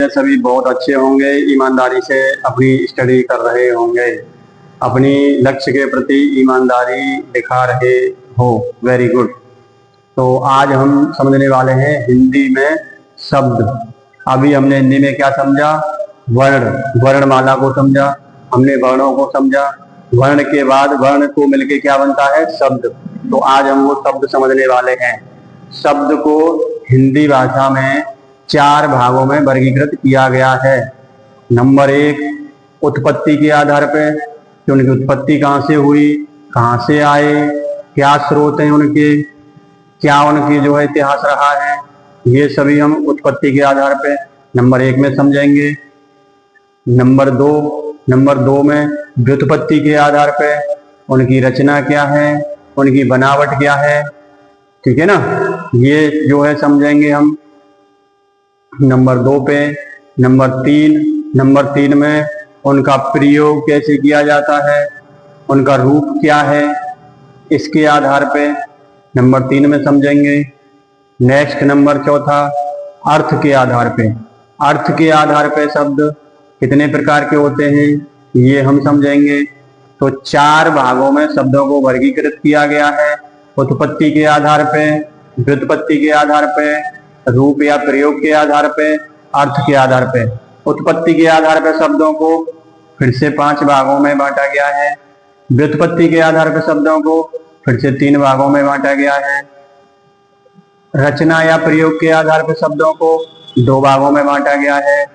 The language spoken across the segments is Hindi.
सभी बहुत अच्छे होंगे, ईमानदारी से अपनी स्टडी कर रहे होंगे, अपनी लक्ष्य के प्रति ईमानदारी दिखा रहे हो। Very good. तो आज हम समझने वाले हैं हिंदी में शब्द। अभी हमने हिंदी में क्या समझा? वर्ण, वर्णमाला को समझा, हमने वर्णों को समझा। वर्ण के बाद वर्ण को मिलके क्या बनता है? शब्द। तो आज हम वो शब्द समझने वाले हैं। शब्द को हिंदी भाषा में 4 भागों में वर्गीकृत किया गया है। नंबर 1, उत्पत्ति के आधार पे कि उनकी उत्पत्ति कहाँ से हुई, कहाँ से आए, क्या स्रोत हैं उनके, क्या उनकी जो है इतिहास रहा है, ये सभी हम उत्पत्ति के आधार पे नंबर 1 में समझेंगे। नंबर 2 में व्युत्पत्ति के आधार पे उनकी रचना क्या है, उनकी बनावट क्या है, ठीक है ना, ये जो है समझेंगे हम नंबर 2 पे। नंबर 3 में उनका प्रयोग कैसे किया जाता है, उनका रूप क्या है, इसके आधार पे नंबर 3 में समझेंगे। नेक्स्ट नंबर 4, अर्थ के आधार पे। अर्थ के आधार पे शब्द कितने प्रकार के होते हैं ये हम समझेंगे। तो 4 भागों में शब्दों को वर्गीकृत किया गया है। उत्पत्ति के आधार पे, व्युत्पत्ति के आधार पे, रूप या प्रयोग के आधार पे, अर्थ के आधार पे। उत्पत्ति के आधार पे शब्दों को फिर से 5 भागों में बांटा गया है। व्युत्पत्ति के आधार पे शब्दों को फिर से 3 भागों में बांटा गया है। रचना या प्रयोग के आधार पर शब्दों को 2 भागों में बांटा गया है।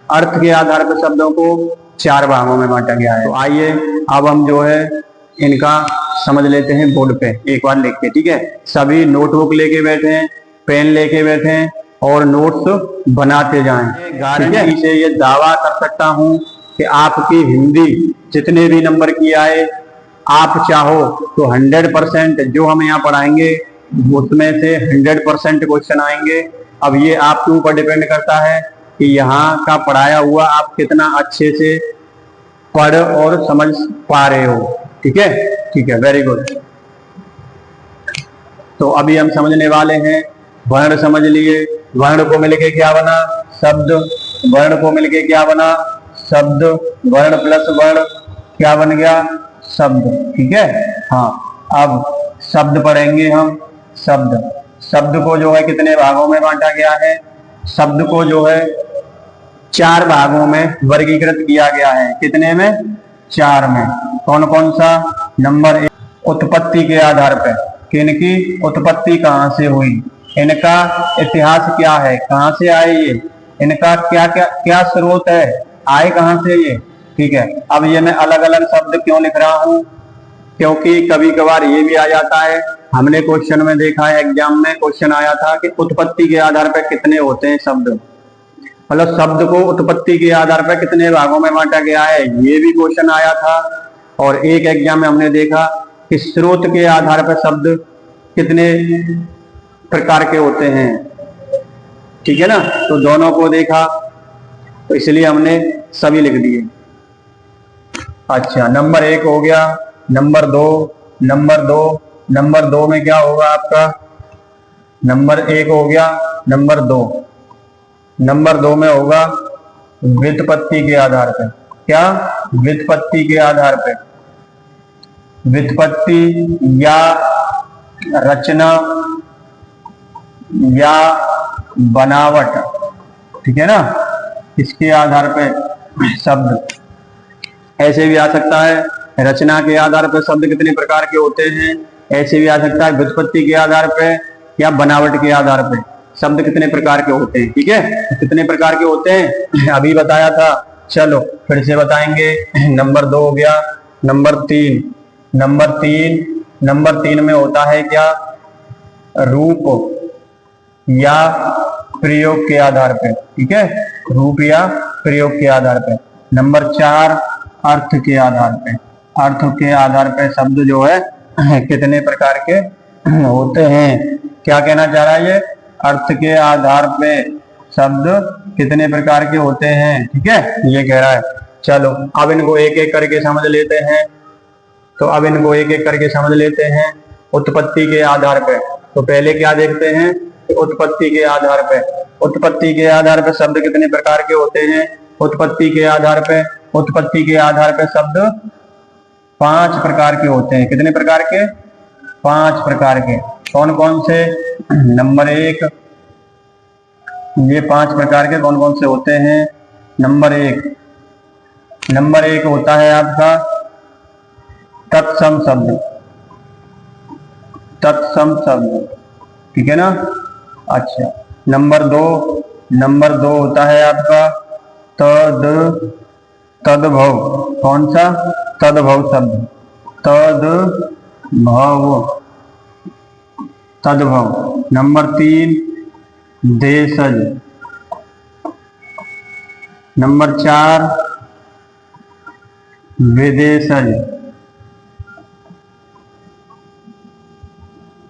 अर्थ के आधार पर शब्दों को 4 भागों में बांटा गया है। तो आइए अब हम जो है इनका समझ लेते हैं बोर्ड पे एक बार लिख के, ठीक है। सभी नोटबुक लेके बैठे हैं, पेन लेके बैठे हैं और नोट्स बनाते जाएं। गारंटी से ये दावा कर सकता हूं कि आपकी हिंदी जितने भी नंबर की आए, आप चाहो तो 100% जो हम यहाँ पढ़ाएंगे उसमें से 100% क्वेश्चन आएंगे। अब ये आपके ऊपर डिपेंड करता है कि यहाँ का पढ़ाया हुआ आप कितना अच्छे से पढ़ और समझ पा रहे हो, ठीक है। ठीक है, वेरी गुड। तो अभी हम समझने वाले हैं वर्ण। समझ लिए, वर्ण को मिलके क्या बना? शब्द। वर्ण को मिलके क्या बना? शब्द। वर्ण प्लस वर्ण क्या बन गया? शब्द, ठीक है। हाँ, अब शब्द पढ़ेंगे हम। शब्द को जो है कितने भागों में बांटा गया है? शब्द को जो है 4 भागों में वर्गीकृत किया गया है। कितने में? 4 में। कौन कौन सा? नंबर 1, उत्पत्ति के आधार पर कि इनकी उत्पत्ति कहाँ से हुई, इनका इतिहास क्या है, कहाँ से आए ये, इनका क्या क्या क्या स्रोत है, आए कहाँ से ये, ठीक है। अब ये मैं अलग अलग शब्द क्यों लिख रहा हूँ? क्योंकि कभी कभार ये भी आ जाता है, हमने क्वेश्चन में देखा है, एग्जाम में क्वेश्चन आया था कि उत्पत्ति के आधार पर कितने होते हैं शब्द, मतलब शब्द को उत्पत्ति के आधार पर कितने भागों में बांटा गया है, ये भी क्वेश्चन आया था। और एक एग्जाम में हमने देखा कि स्रोत के आधार पर शब्द कितने प्रकार के होते हैं, ठीक है ना। तो दोनों को देखा, तो इसलिए हमने सभी लिख दिए। अच्छा, नंबर 1 हो गया। नंबर 2 में क्या होगा आपका? नंबर 1 हो गया। नंबर 2 में होगा व्युत्पत्ति के आधार पर। क्या? व्युत्पत्ति के आधार पर। व्युत्पत्ति या रचना या बनावट, ठीक है ना, इसके आधार पर शब्द। ऐसे भी आ सकता है रचना के आधार पर शब्द कितने प्रकार के होते हैं, ऐसे भी आ सकता है व्युत्पत्ति के आधार पर या बनावट के आधार पर शब्द कितने प्रकार के होते हैं, ठीक है। कितने प्रकार के होते हैं अभी बताया था, चलो फिर से बताएंगे। नंबर 2 हो गया। नंबर 3 में होता है क्या? रूप या प्रयोग के आधार पे, ठीक है, रूप या प्रयोग के आधार पे। नंबर 4, अर्थ के आधार पे। अर्थ के आधार पे शब्द जो है कितने प्रकार के होते हैं। क्या कहना चाह रहा है ये? अर्थ के आधार पे शब्द कितने प्रकार के होते हैं, ठीक है, ये कह रहा है। चलो अब इनको एक एक करके समझ लेते हैं। उत्पत्ति के आधार पे तो पहले क्या देखते हैं? उत्पत्ति के आधार पे। उत्पत्ति के आधार पे शब्द कितने प्रकार के होते हैं? उत्पत्ति के आधार पे शब्द 5 प्रकार के होते हैं। कितने प्रकार के? 5 प्रकार के। कौन कौन से? नंबर 1, ये 5 प्रकार के कौन कौन से होते हैं? नंबर एक होता है आपका तत्सम शब्द, ठीक है ना? अच्छा, नंबर 2 होता है आपका तद्भव। कौन सा? तद्भव शब्द, तद्भव। नंबर 3 देशज। नंबर 4 विदेशज।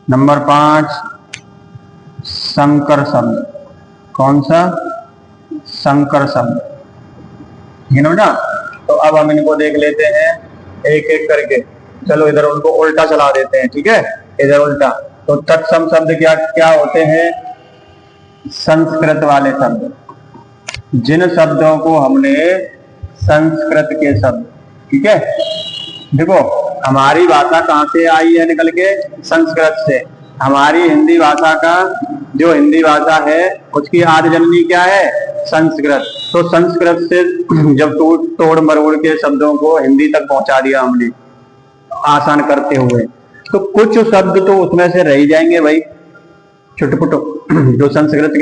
नंबर 5 संकर शब्द। कौन सा? संकर शब्द, ठीक है ना बेटा? तो अब हम इनको देख लेते हैं एक एक करके। चलो इधर उनको उल्टा चला देते हैं, ठीक है? इधर उल्टा। तो तत्सम शब्द क्या क्या होते हैं? संस्कृत वाले शब्द, जिन शब्दों को हमने संस्कृत के शब्द, ठीक है? देखो हमारी भाषा कहाँ से आई है निकल के? संस्कृत से। हमारी हिंदी भाषा का जो हिंदी भाषा है उसकी आदि जननी क्या है? संस्कृत। तो संस्कृत से जब तोड़ मरोड़ के शब्दों को हिंदी तक पहुंचा दिया हमने आसान करते हुए, तो कुछ शब्द तो उसमें से रह जाएंगे भाई, छुटपुट, जो संस्कृत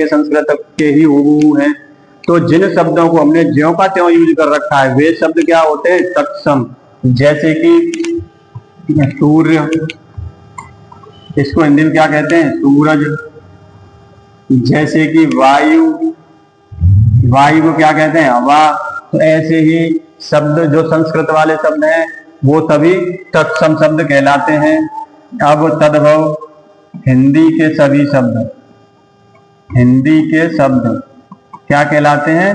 के ही हूबहू हैं। तो जिन शब्दों को हमने ज्यों का त्यों यूज कर रखा है वे शब्द क्या होते हैं? तत्सम। जैसे कि सूर्य, इसको हिंदी में क्या कहते हैं? सूरज। जैसे कि वायु को क्या कहते हैं? हवा। तो ऐसे ही शब्द जो संस्कृत वाले शब्द हैं वो सभी तत्सम शब्द कहलाते हैं। अब तद्भव, हिंदी के शब्द क्या कहलाते हैं?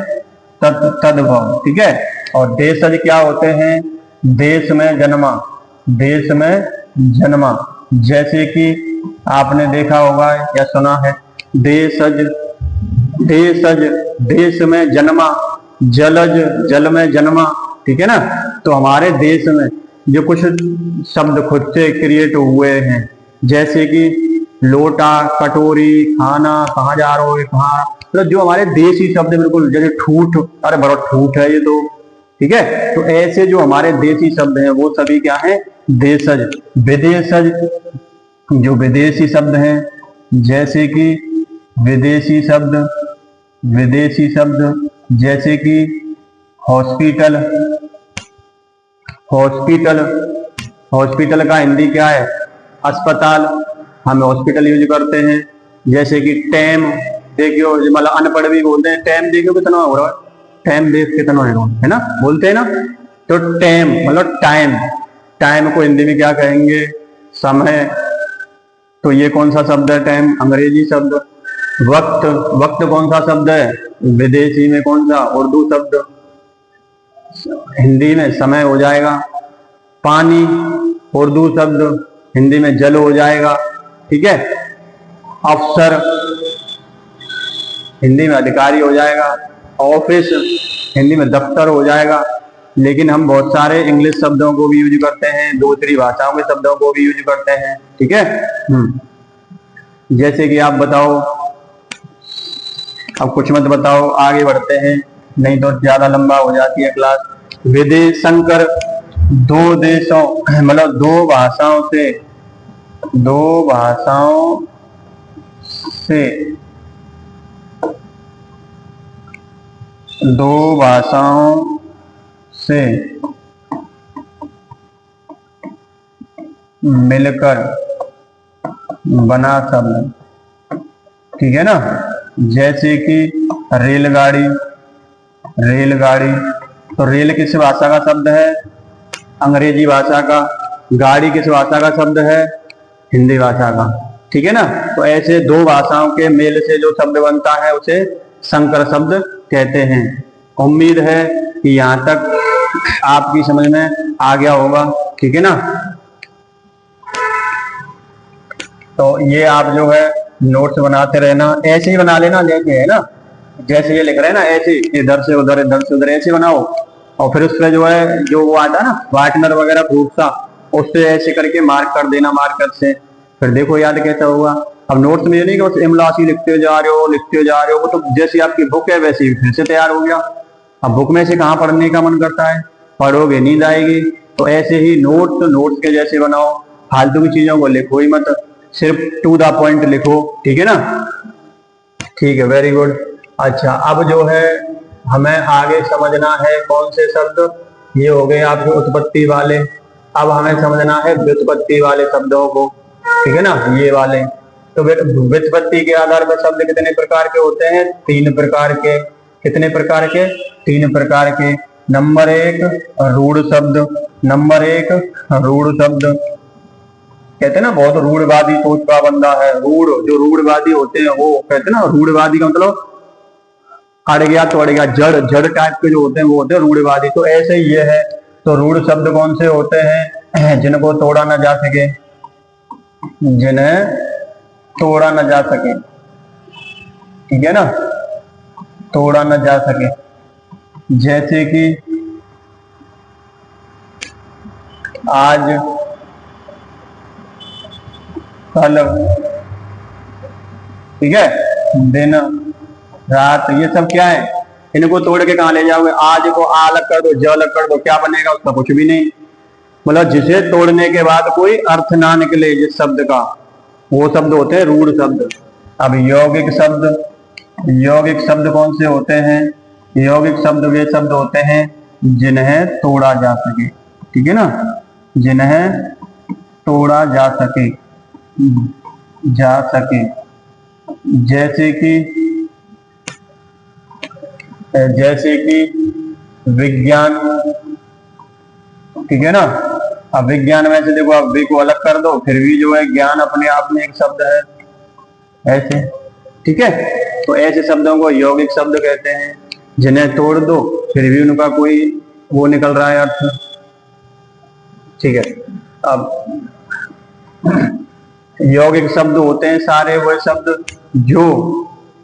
तद्भव, ठीक है? और देशज क्या होते हैं? देश में जन्मा। जैसे कि आपने देखा होगा या सुना है, देशज, देश में जन्मा। जलज, जल में जन्मा, ठीक है ना? तो हमारे देश में जो कुछ शब्द खुद से क्रिएट हुए हैं, जैसे कि लोटा, कटोरी, खाना, कहाँ जा रहे हो, कहाँ, मतलब जो हमारे देसी शब्द बिल्कुल, जैसे ठूठ, अरे बड़ा ठूठ है ये तो, ठीक है? तो ऐसे जो हमारे देसी शब्द हैं वो सभी क्या हैं? देशज। विदेशज, जो विदेशी शब्द हैं, जैसे कि विदेशी शब्द जैसे कि हॉस्पिटल का हिंदी क्या है? अस्पताल। हम हॉस्पिटल यूज करते हैं। जैसे कि टैम, देखियो मतलब अनपढ़ भी बोलते हैं टैम, देखियो कितना हो रहा है, टैम देख कितना है ना, बोलते हैं ना? तो टैम मतलब टाइम को हिंदी में क्या कहेंगे? समय। तो ये कौन सा शब्द है? टाइम, अंग्रेजी शब्द। वक्त कौन सा शब्द है? विदेशी में कौन सा? उर्दू शब्द। हिंदी में समय हो जाएगा। पानी, उर्दू शब्द, हिंदी में जल हो जाएगा, ठीक है? अफसर, हिंदी में अधिकारी हो जाएगा। ऑफिस, हिंदी में दफ्तर हो जाएगा। लेकिन हम बहुत सारे इंग्लिश शब्दों को भी यूज करते हैं, दूसरी भाषाओं के शब्दों को भी यूज करते हैं, ठीक है? जैसे कि आप बताओ, अब कुछ मत बताओ, आगे बढ़ते हैं, नहीं तो ज्यादा लंबा हो जाती है क्लास। विदेश संकर, दो देशों मतलब दो भाषाओं से मिलकर बना शब्द, ठीक है ना? जैसे कि रेलगाड़ी। तो रेल किस भाषा का शब्द है? अंग्रेजी भाषा का। गाड़ी किस भाषा का शब्द है? हिंदी भाषा का, ठीक है ना? तो ऐसे दो भाषाओं के मेल से जो शब्द बनता है उसे संकर शब्द कहते हैं। उम्मीद है कि यहाँ तक आपकी समझ में आ गया होगा, ठीक है ना? तो ये आप जो है नोट्स बनाते रहना, ऐसे ही बना लेना जैसे है ना, जैसे ये लिख रहे हैं ना ऐसे इधर से उधर इधर से उधर ऐसे बनाओ, और फिर उस पर जो है जो वो आता है ना वाइटनर वगैरह फ्रूट सा, उससे ऐसे करके मार्क कर देना मार्कर से, फिर देखो याद कैसा होगा। अब नोट्स में ये नहीं कि बस इमलासी लिखते जा रहे हो लिखते जा रहे हो, वो तो जैसी आपकी बुक है वैसे ही फिर से तैयार हो गया। अब बुक में से कहाँ पढ़ने का मन करता है, पढ़ोगे नींद आएगी। तो ऐसे ही नोट्स के जैसे बनाओ, फालतू की चीजों को लिखो ही मत, सिर्फ टू द पॉइंट लिखो, ठीक है ना। ठीक है, वेरी गुड। अच्छा, अब जो है हमें आगे समझना है कौन से शब्द, ये हो गए आपके उत्पत्ति वाले। अब हमें समझना है व्युत्पत्ति वाले शब्दों को, ठीक है ना, ये वाले। तो व्युत्पत्ति के आधार पर शब्द कितने प्रकार के होते हैं, 3 प्रकार के। कितने प्रकार के, 3 प्रकार के। नंबर 1 रूढ़ शब्द, नंबर 1 रूढ़ शब्द। कहते हैं ना बहुत रूढ़वादी सोच का बंदा है, रूढ़, जो रूढ़वादी होते हैं वो कहते हैं ना, रूढ़वादी का मतलब अड़ गया तो अड़ गया, जड़ जड़ टाइप के जो होते हैं वो होते हैं रूढ़वादी। तो ऐसे ही ये है। तो रूढ़ शब्द कौन से होते हैं, जिनको तोड़ा न जा सके, जिन्हें तोड़ा न जा सके, ठीक है ना, तोड़ा न जा सके। जैसे कि आज, कल, ठीक है, दिन, रात, ये सब क्या है, इनको तोड़ के कहां ले जाओगे। आज को आ अलग कर दो, ज अलग कर दो, क्या बनेगा, उसका कुछ भी नहीं। मतलब जिसे तोड़ने के बाद कोई अर्थ ना निकले जिस शब्द का, वो शब्द होते हैं रूढ़ शब्द। अब यौगिक शब्द, यौगिक शब्द कौन से होते हैं, यौगिक शब्द वे शब्द होते हैं जिन्हें तोड़ा जा सके, ठीक है ना, जिन्हें तोड़ा जा सके, जा सके। जैसे कि विज्ञान, ठीक है ना। अब विज्ञान में से देखो, अब वी को अलग कर दो, फिर भी जो है ज्ञान अपने आप में एक शब्द है, ऐसे, ठीक है। तो ऐसे शब्दों को यौगिक शब्द कहते हैं, जिन्हें तोड़ दो फिर भी उनका कोई वो निकल रहा है अर्थ, ठीक है। अब यौगिक शब्द होते हैं सारे वह शब्द जो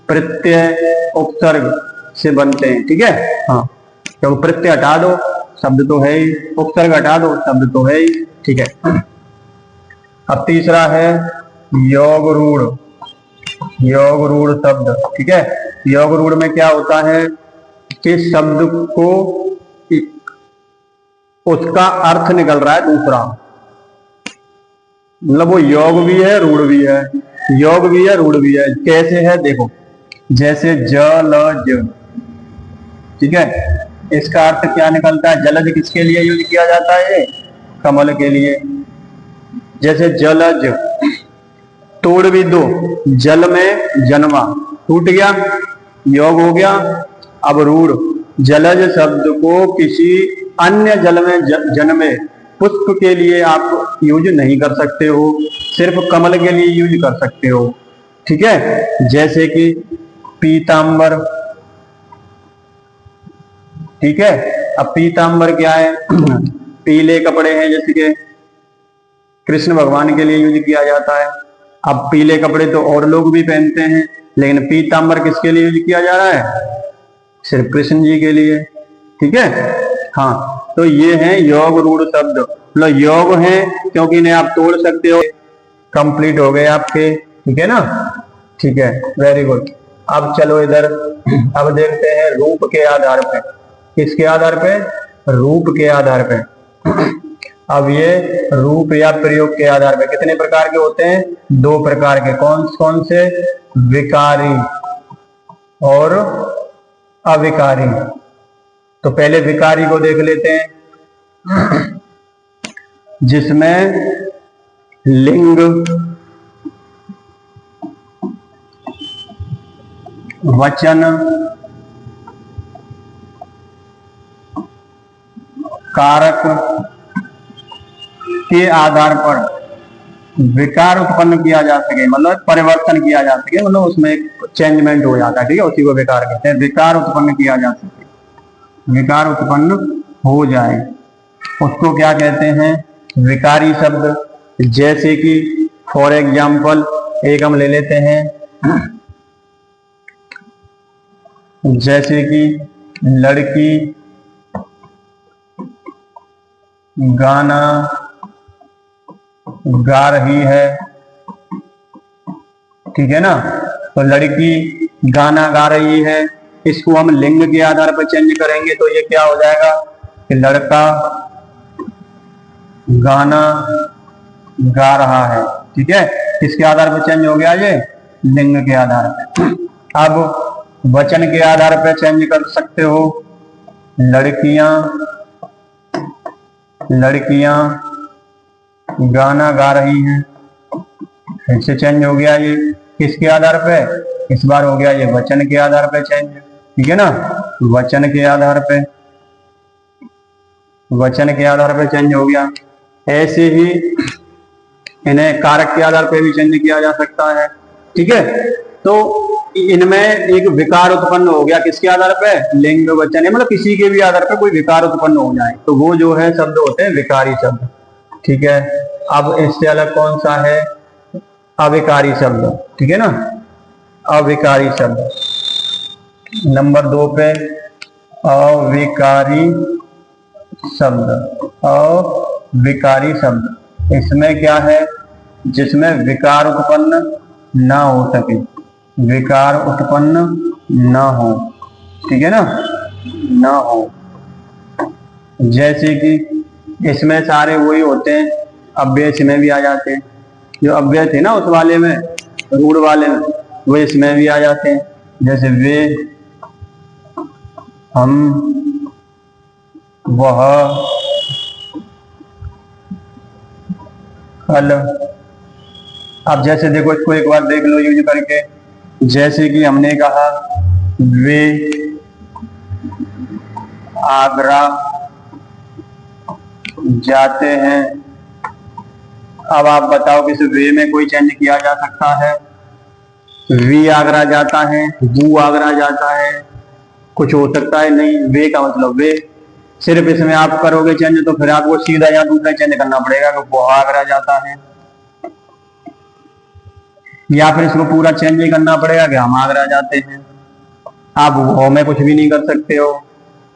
प्रत्यय उपसर्ग से बनते हैं, ठीक है। हाँ, तो प्रत्यय हटा दो शब्द तो है ही, उपसर्ग हटा दो शब्द तो है ही, ठीक है। अब तीसरा है योग रूढ़, योग रूढ़ शब्द, ठीक है। योग रूढ़ में क्या होता है कि शब्द को उसका अर्थ निकल रहा है दूसरा, मतलब वो योग भी है रूढ़ भी है, योग भी है रूढ़ भी है। कैसे है देखो, जैसे जलज, ठीक है, इसका अर्थ क्या निकलता है, जलज किसके लिए यूज किया जाता है, कमल के लिए। जैसे जलज, तोड़ भी दो, जल में जन्मा, टूट गया, योग हो गया। अब रूढ़, जलज शब्द को किसी अन्य जल में जन्मे पुष्प के लिए आप यूज नहीं कर सकते हो, सिर्फ कमल के लिए यूज कर सकते हो, ठीक है। जैसे कि पीतांबर, ठीक है। अब पीतांबर क्या है, पीले कपड़े हैं, जैसे कि कृष्ण भगवान के लिए यूज किया जाता है। अब पीले कपड़े तो और लोग भी पहनते हैं, लेकिन पीतांबर किसके लिए यूज किया जा रहा है, सिर्फ कृष्ण जी के लिए, ठीक है। हाँ, तो ये है योग रूढ़ शब्द, मतलब योग है क्योंकि इन्हें आप तोड़ सकते हो। कंप्लीट हो गए आपके, ठीक है ना, ठीक है, वेरी गुड। अब चलो इधर, अब देखते हैं रूप के आधार पे, किसके आधार पे, रूप के आधार पे। अब ये रूप या प्रयोग के आधार पे कितने प्रकार के होते हैं, 2 प्रकार के। कौन कौन से, विकारी और अविकारी। तो पहले विकारी को देख लेते हैं, जिसमें लिंग, वचन, कारक के आधार पर विकार उत्पन्न किया जा सके, मतलब परिवर्तन किया जा सके, मतलब उसमें एक चेंजमेंट हो जाता है, ठीक है, उसी को विकार कहते हैं। विकार उत्पन्न किया जा सके, विकार उत्पन्न हो जाए, उसको क्या कहते हैं, विकारी शब्द। जैसे कि फॉर एग्जाम्पल एक हम ले लेते हैं, जैसे कि लड़की गाना गा रही है, ठीक है ना। तो लड़की गाना गा रही है, इसको हम लिंग के आधार पर चेंज करेंगे तो ये क्या हो जाएगा कि लड़का गाना गा रहा है, ठीक है। किसके आधार पर चेंज हो गया ये, लिंग के आधार पर। अब वचन के आधार पर चेंज कर सकते हो, लड़कियां गाना गा रही हैं, फिर से चेंज हो गया ये किसके आधार पे, इस बार हो गया ये वचन के आधार पे चेंज, ठीक है ना। वचन के आधार पे चेंज हो गया। ऐसे ही इन्हें कारक के आधार पे भी चेंज किया जा सकता है, ठीक है। तो इनमें एक विकार उत्पन्न हो गया किसके आधार पे, लिंग वचन, मतलब किसी के भी आधार पे कोई विकार उत्पन्न हो जाए तो वो जो है शब्द होते हैं विकारी शब्द, ठीक है। अब इससे अलग कौन सा है, अविकारी शब्द, ठीक है ना। अविकारी शब्द नंबर 2 पे, अविकारी शब्द, इसमें क्या है, जिसमें विकार उत्पन्न ना हो सके, विकार उत्पन्न ना हो, ठीक है ना, ना हो। जैसे कि इसमें सारे वही होते हैं, अव्यय इसमें भी आ जाते हैं, जो अव्यय थे ना उस वाले में, रूढ़ वाले में, वो इसमें भी आ जाते हैं। जैसे वे, हम, वह, कल। अब जैसे देखो इसको एक बार देख लो यूज करके, जैसे कि हमने कहा वे आगरा जाते हैं। अब आप बताओ कि इस वे में कोई चेंज किया जा सकता है, वी आगरा जाता है, वो आगरा जाता है, कुछ हो सकता है नहीं। वे का मतलब वे, सिर्फ इसमें आप करोगे चेंज तो फिर आपको सीधा या दूसरा चेंज करना पड़ेगा कि वो आगरा जाता है, या फिर इसको पूरा चेंज ही करना पड़ेगा कि हम आगरा जाते हैं। आप वो में कुछ भी नहीं कर सकते हो,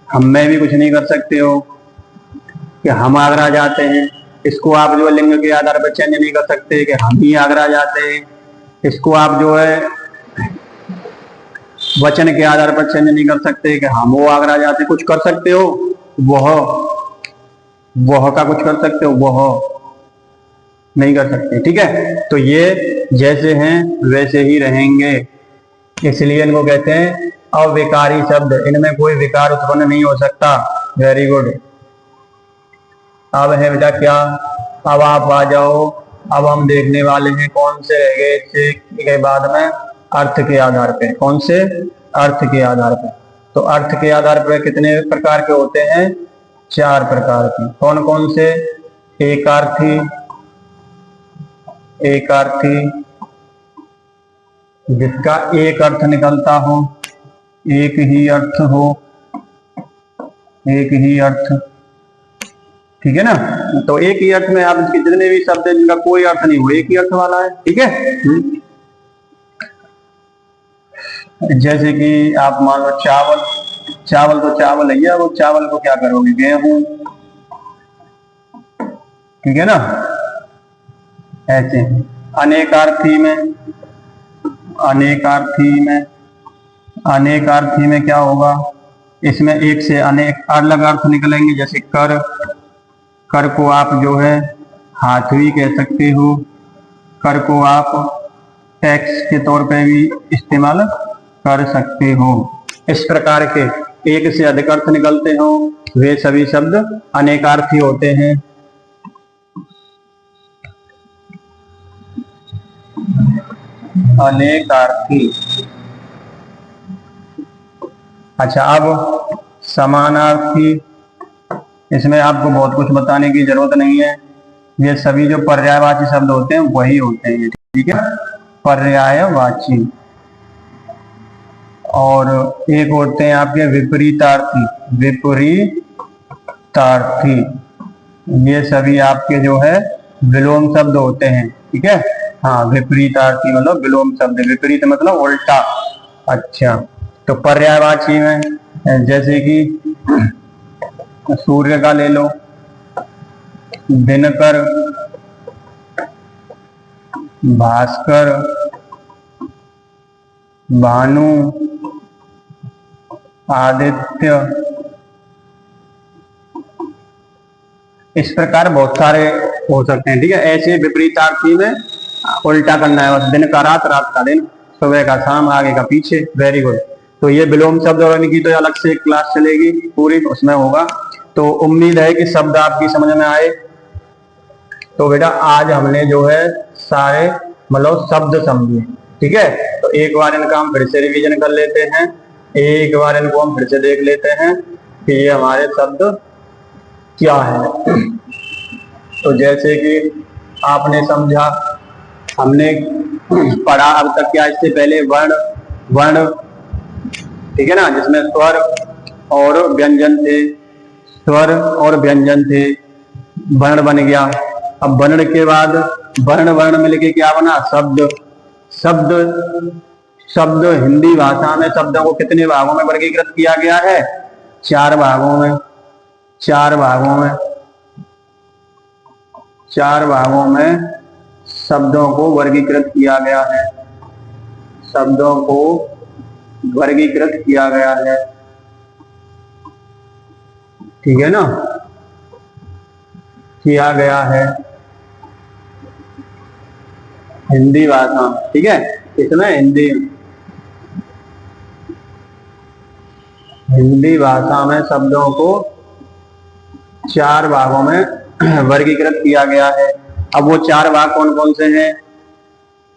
हम में भी कुछ नहीं कर सकते हो कि हम आगरा जाते हैं। इसको आप जो लिंग के आधार पर चेंज नहीं कर सकते कि हम ही आगरा जाते हैं। इसको आप जो है वचन के आधार पर चेंज नहीं कर सकते कि हम वो आगरा जाते। कुछ कर सकते हो, वह का कुछ कर सकते हो, वह नहीं कर सकते, ठीक है। तो ये जैसे हैं वैसे ही रहेंगे, इसलिए इनको कहते हैं अविकारी शब्द, इनमें कोई विकार उत्पन्न नहीं हो सकता। Very good. अब है बेटा क्या, अब आप आ जाओ, अब हम देखने वाले हैं कौन से रह गए इससे के बाद में, अर्थ के आधार पे। कौन से, अर्थ के आधार पे। तो अर्थ के आधार पर कितने प्रकार के होते हैं, 4 प्रकार के। कौन कौन से, एकार्थी, जिसका एक अर्थ निकलता हो, एक ही अर्थ हो, एक ही अर्थ, ठीक है ना। तो एक ही अर्थ में आप जितने भी शब्द हैं जिनका कोई अर्थ नहीं हो, एक ही अर्थ वाला है, ठीक है। जैसे कि आप मान लो चावल, चावल तो चावल है, वो चावल को क्या करोगे, गेहूं, ठीक है ना। ऐसे अनेकार्थी में क्या होगा, इसमें एक से अनेक अलग अर्थ निकलेंगे। जैसे कर को आप जो है हाथ भी कह सकते हो, कर को आप टैक्स के तौर पे भी इस्तेमाल कर सकते हो। इस प्रकार के एक से अधिक अर्थ निकलते हो, वे सभी शब्द अनेकार्थी होते हैं। अनेकार्थी। अच्छा, अब समानार्थी, इसमें आपको बहुत कुछ बताने की जरूरत नहीं है, ये सभी जो पर्यायवाची शब्द होते हैं वही होते हैं, ठीक है, पर्यायवाची। और एक होते हैं आपके विपरीतार्थी, ये सभी आपके जो है विलोम शब्द होते हैं, ठीक है। हाँ, विपरीतार्थी मतलब विलोम शब्द, विपरीत मतलब उल्टा। अच्छा, तो पर्यायवाची में जैसे कि सूर्य का ले लो, दिनकर, भास्कर, भानु, आदित्य, इस प्रकार बहुत सारे हो सकते हैं। ठीक है, ऐसे विपरीतार्थी में उल्टा करना है बस, दिन का रात, रात का दिन, सुबह का शाम, आगे का पीछे। Very good. तो ये विलोम शब्द और इनकी तो अलग से क्लास चलेगी पूरी, उसमें होगा। तो उम्मीद है कि शब्द आपकी समझ में आए। तो बेटा आज हमने जो है सारे मतलब शब्द समझे। ठीक है, तो एक बार इनका हम फिर से रिवीजन कर लेते हैं, एक बार इनको हम फिर से देख लेते हैं कि ये हमारे शब्द क्या है। तो जैसे कि आपने समझा, हमने पढ़ा अब तक क्या, इससे पहले वर्ण, वर्ण, ठीक है ना, जिसमें स्वर और व्यंजन थे, स्वर और व्यंजन थे, वर्ण बन गया। अब वर्ण के बाद वर्ण वर्ण मिलके क्या बना, शब्द। शब्द, शब्द हिंदी भाषा में शब्दों को कितने भागों में वर्गीकृत किया गया है, 4 भागों में, 4 भागों में, 4 भागों में शब्दों को वर्गीकृत किया गया है, शब्दों को वर्गीकृत किया गया है। ठीक है ना, किया गया है हिंदी भाषा। ठीक है, इसमें हिंदी भाषा में शब्दों को 4 भागों में वर्गीकृत किया गया है। अब वो 4 भाग कौन कौन से हैं?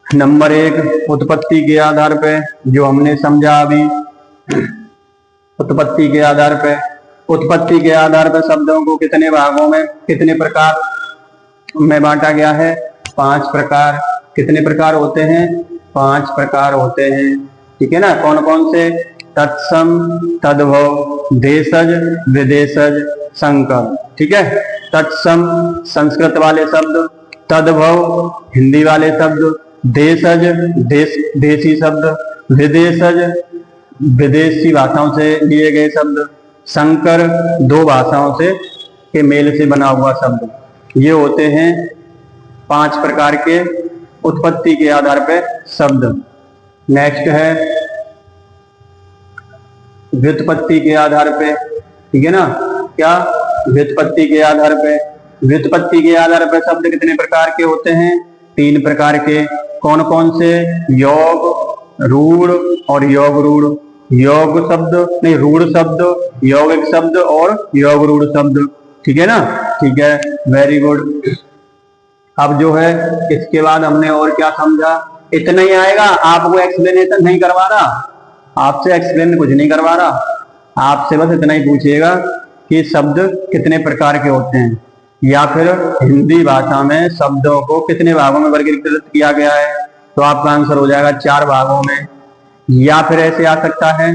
नंबर 1 उत्पत्ति के आधार पे, जो हमने समझा अभी। उत्पत्ति के आधार पे, उत्पत्ति के आधार पर शब्दों को कितने भागों में, कितने प्रकार में बांटा गया है? 5 प्रकार। कितने प्रकार होते हैं? 5 प्रकार होते हैं। ठीक है ना, कौन कौन से? तत्सम, तद्भव, देशज, विदेशज, संकर। ठीक है, तत्सम संस्कृत वाले शब्द, तद्भव हिंदी वाले शब्द, देशज देशी शब्द, विदेशज विदेशी भाषाओं से लिए गए शब्द, संकर 2 भाषाओं से के मेल से बना हुआ शब्द। ये होते हैं 5 प्रकार के उत्पत्ति के आधार पर शब्द। नेक्स्ट है व्युत्पत्ति के आधार पे। ठीक है ना, क्या? व्युत्पत्ति के आधार पे। व्युत्पत्ति के आधार पर शब्द कितने प्रकार के होते हैं? 3 प्रकार के। कौन कौन से? योग, रूढ़ और योग रूढ़। योग शब्द नहीं, रूढ़ शब्द, यौगिक शब्द और योग रूढ़ शब्द। ठीक है ना, ठीक है, वेरी गुड। अब जो है इसके बाद हमने और क्या समझा? इतना ही आएगा, आपको एक्सप्लेनेशन नहीं करवा रहा, आपसे एक्सप्लेन कुछ नहीं करवा रहा, आपसे बस इतना ही पूछिएगा कि शब्द कितने प्रकार के होते हैं, या फिर हिंदी भाषा में शब्दों को कितने भागों में वर्गीकृत किया गया है। तो आपका आंसर हो जाएगा 4 भागों में। या फिर ऐसे आ सकता है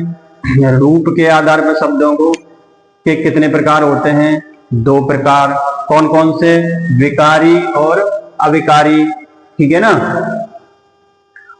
रूप के आधार पर शब्दों को के कितने प्रकार होते हैं? 2 प्रकार। कौन कौन से? विकारी और अविकारी। ठीक है ना,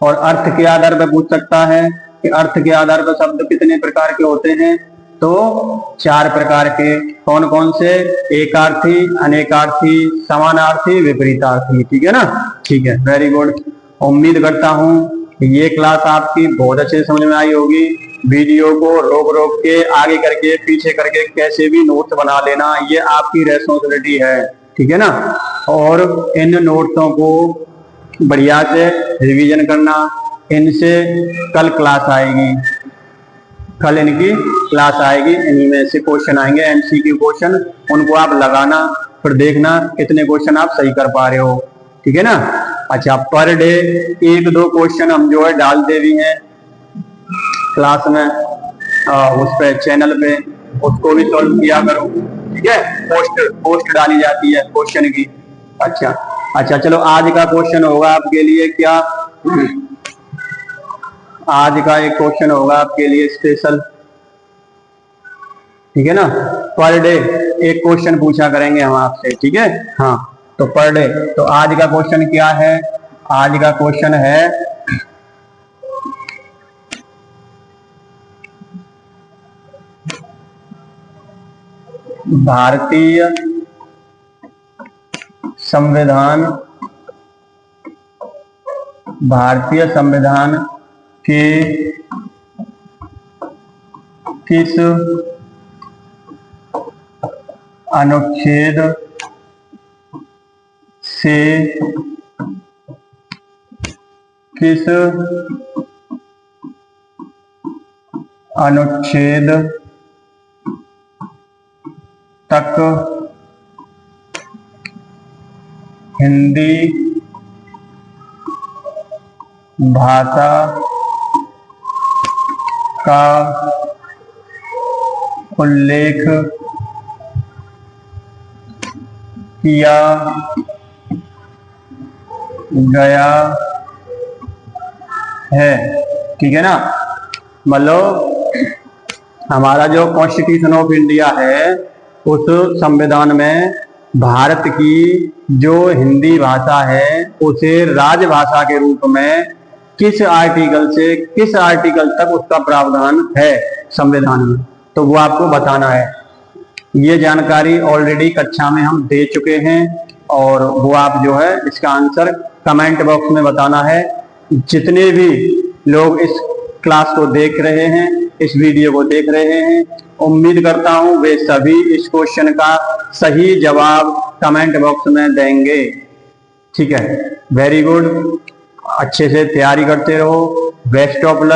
और अर्थ के आधार पर पूछ सकता है कि अर्थ के आधार पर शब्द कितने प्रकार के होते हैं? तो 4 प्रकार के। कौन कौन से? एकार्थी, अनेकार्थी, समानार्थी, विपरीतार्थी। ठीक है ना, ठीक है, वेरी गुड। उम्मीद करता हूं कि ये क्लास आपकी बहुत अच्छे से समझ में आई होगी। वीडियो को रोक रोक के, आगे करके, पीछे करके कैसे भी नोट्स बना लेना, ये आपकी रेस्पॉन्सिबिलिटी है। ठीक है ना, और इन नोट्सों को बढ़िया से रिवीजन करना। इनसे कल क्लास आएगी, कल इनकी क्लास आएगी, इन्हीं में से क्वेश्चन आएंगे, एमसीक्यू क्वेश्चन, उनको आप लगाना, फिर देखना कितने क्वेश्चन आप सही कर पा रहे हो। ठीक है ना। अच्छा, पर डे 1-2 क्वेश्चन हम जो है डालते भी हैं क्लास में, उस पे चैनल पे, उसको भी सॉल्व किया करो। ठीक है, पोस्ट डाली जाती है क्वेश्चन की। अच्छा अच्छा, चलो आज का क्वेश्चन होगा आपके लिए क्या? आज का एक क्वेश्चन होगा आपके लिए स्पेशल। ठीक है ना, पर डे एक क्वेश्चन पूछा करेंगे हम आपसे। ठीक है, हाँ, तो पर डे, तो आज का क्वेश्चन क्या है? आज का क्वेश्चन है भारतीय संविधान के किस अनुच्छेद से किस अनुच्छेद तक हिंदी भाषा का उल्लेख किया गया है। ठीक है ना। मतलब हमारा जो कॉन्स्टिट्यूशन ऑफ इंडिया है उस संविधान में भारत की जो हिंदी भाषा है उसे राजभाषा के रूप में किस आर्टिकल से किस आर्टिकल तक उसका प्रावधान है संविधान में, तो वो आपको बताना है। ये जानकारी ऑलरेडी कक्षा में हम दे चुके हैं और वो आप जो है इसका आंसर कमेंट बॉक्स में बताना है। जितने भी लोग इस क्लास को देख रहे हैं, इस वीडियो को देख रहे हैं, उम्मीद करता हूं वे सभी इस क्वेश्चन का सही जवाब कमेंट बॉक्स में देंगे। ठीक है, वेरी गुड। अच्छे से तैयारी करते रहो। Best of luck.